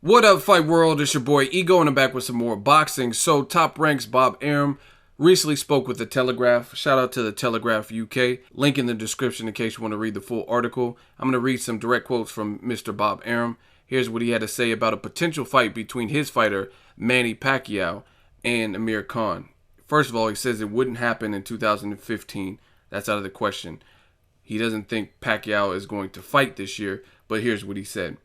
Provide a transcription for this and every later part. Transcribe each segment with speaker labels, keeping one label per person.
Speaker 1: What up, Fight World? It's your boy Ego, and I'm back with some more boxing. So, Top Ranks Bob Arum recently spoke with The Telegraph. Shout out to The Telegraph UK. Link in the description in case you want to read the full article. I'm going to read some direct quotes from Mr. Bob Arum. Here's what he had to say about a potential fight between his fighter, Manny Pacquiao, and Amir Khan. First of all, he says it wouldn't happen in 2015. That's out of the question. He doesn't think Pacquiao is going to fight this year, but here's what he said.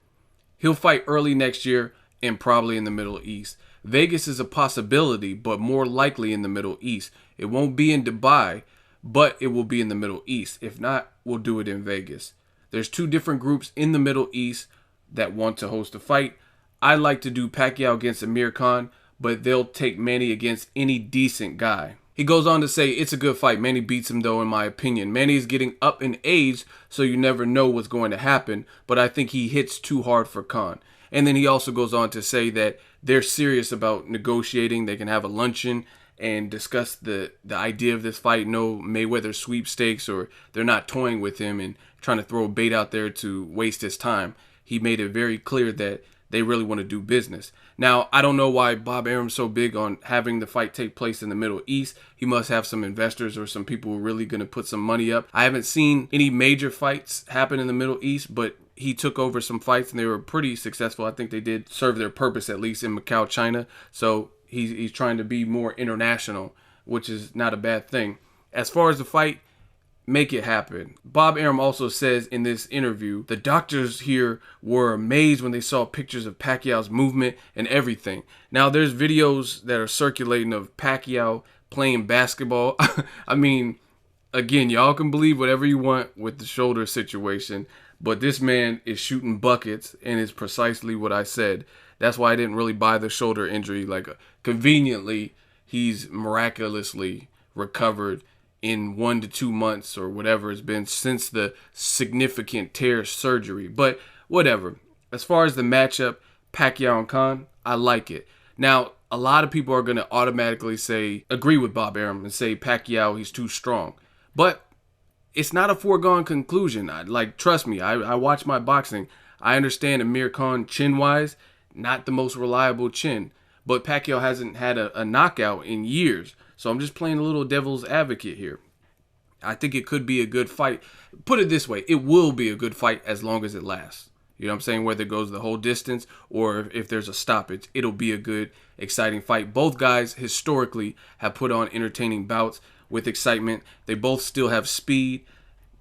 Speaker 1: He'll fight early next year and probably in the Middle East. Vegas is a possibility, but more likely in the Middle East. It won't be in Dubai, but it will be in the Middle East. If not, we'll do it in Vegas. There's two different groups in the Middle East that want to host a fight. I like to do Pacquiao against Amir Khan, but they'll take Manny against any decent guy. He goes on to say, it's a good fight. Manny beats him, though, in my opinion. Manny is getting up in age, so you never know what's going to happen, but I think he hits too hard for Khan. And then he also goes on to say that they're serious about negotiating. They can have a luncheon and discuss the idea of this fight. No Mayweather sweepstakes, or they're not toying with him and trying to throw a bait out there to waste his time. He made it very clear that they really want to do business. Now, I don't know why Bob Arum's so big on having the fight take place in the Middle East. He must have some investors or some people who are really going to put some money up. I haven't seen any major fights happen in the Middle East, but he took over some fights and they were pretty successful. I think they did serve their purpose, at least in Macau, China. So he's trying to be more international, which is not a bad thing. As far as the fight, make it happen. Bob Arum also says in this interview, the doctors here were amazed when they saw pictures of Pacquiao's movement and everything. Now, there's videos that are circulating of Pacquiao playing basketball. I mean, again, y'all can believe whatever you want with the shoulder situation, but this man is shooting buckets, and it's precisely what I said. That's why I didn't really buy the shoulder injury. Like, conveniently, he's miraculously recovered in 1 to 2 months or whatever it's been since the significant tear surgery. But whatever. As far as the matchup, Pacquiao and Khan, I like it. Now, a lot of people are going to automatically agree with Bob Arum and say Pacquiao, he's too strong. But it's not a foregone conclusion. Trust me, I watch my boxing. I understand Amir Khan, chin-wise, not the most reliable chin. But Pacquiao hasn't had a knockout in years. So I'm just playing a little devil's advocate here. I think it could be a good fight. Put it this way, it will be a good fight as long as it lasts. You know what I'm saying? Whether it goes the whole distance or if there's a stoppage, it'll be a good, exciting fight. Both guys historically have put on entertaining bouts with excitement. They both still have speed.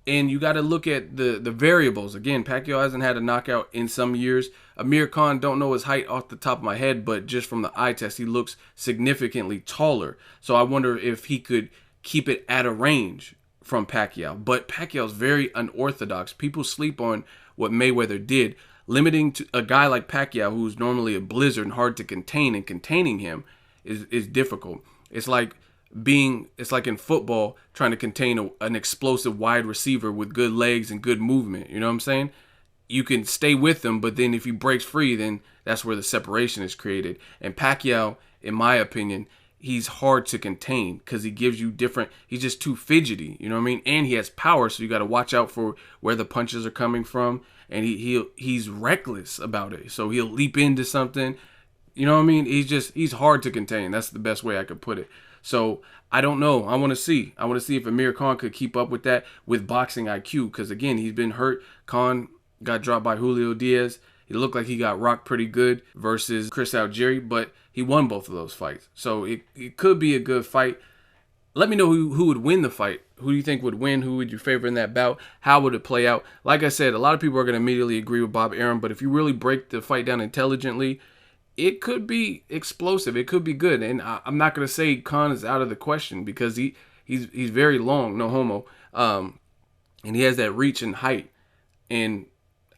Speaker 1: And you got to look at the variables. Again, Pacquiao hasn't had a knockout in some years. Amir Khan, don't know his height off the top of my head, but just from the eye test, he looks significantly taller. So I wonder if he could keep it at a range from Pacquiao. But Pacquiao's very unorthodox. People sleep on what Mayweather did. Limiting to a guy like Pacquiao, who's normally a blizzard and hard to contain, and containing him is difficult. It's like in football trying to contain an explosive wide receiver with good legs and good movement. You know what I'm saying? You can stay with him, but then if he breaks free, then that's where the separation is created. And Pacquiao, in my opinion, he's hard to contain because he gives you he's just too fidgety, you know what I mean? And he has power, so you got to watch out for where the punches are coming from. And he's reckless about it, so he'll leap into something. You know what I mean? He's hard to contain. That's the best way I could put it. So I don't know. I want to see if Amir Khan could keep up with that with boxing IQ. Because again, he's been hurt. Khan got dropped by Julio Diaz. He looked like he got rocked pretty good versus Chris Algieri, but he won both of those fights. So it could be a good fight. Let me know who would win the fight. Who do you think would win? Who would you favor in that bout? How would it play out? Like I said, a lot of people are going to immediately agree with Bob Arum, but if you really break the fight down intelligently, it could be explosive. It could be good. And I'm not going to say Khan is out of the question because he's very long, no homo. And he has that reach and height. And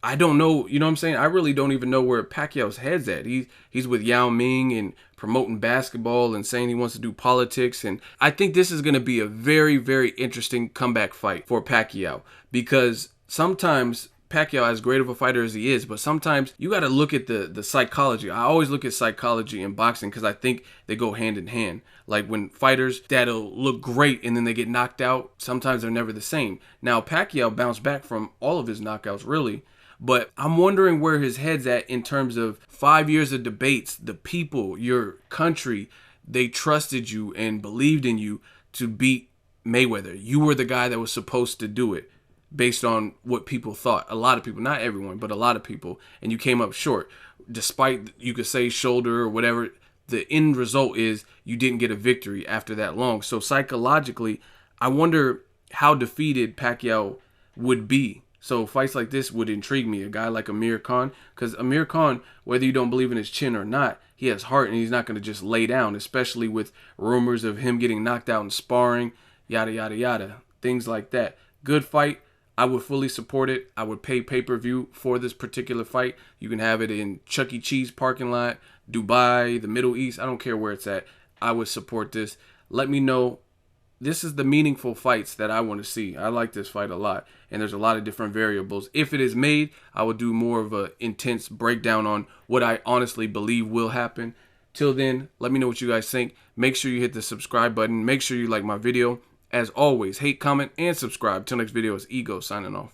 Speaker 1: I don't know, you know what I'm saying? I really don't even know where Pacquiao's head's at. He's with Yao Ming and promoting basketball and saying he wants to do politics. And I think this is going to be a very, very interesting comeback fight for Pacquiao because sometimes Pacquiao, as great of a fighter as he is, but sometimes you got to look at the psychology. I always look at psychology in boxing because I think they go hand in hand. Like when fighters that'll look great and then they get knocked out, sometimes they're never the same. Now, Pacquiao bounced back from all of his knockouts, really. But I'm wondering where his head's at in terms of 5 years of debates. The people, your country, they trusted you and believed in you to beat Mayweather. You were the guy that was supposed to do it based on what people thought. A lot of people, not everyone, but a lot of people. And you came up short. Despite, you could say, shoulder or whatever, the end result is you didn't get a victory after that long. So psychologically, I wonder how defeated Pacquiao would be. So fights like this would intrigue me. A guy like Amir Khan, because Amir Khan, whether you don't believe in his chin or not, he has heart and he's not going to just lay down, especially with rumors of him getting knocked out in sparring, yada, yada, yada, things like that. Good fight. I would fully support it. I would pay pay-per-view for this particular fight. You can have it in Chuck E. Cheese parking lot, Dubai, the Middle East. I don't care where it's at. I would support this. Let me know. This is the meaningful fights that I want to see. I like this fight a lot. And there's a lot of different variables. If it is made, I will do more of an intense breakdown on what I honestly believe will happen. Till then, let me know what you guys think. Make sure you hit the subscribe button. Make sure you like my video. As always, hate, comment, and subscribe. Till next video, it's Ego signing off.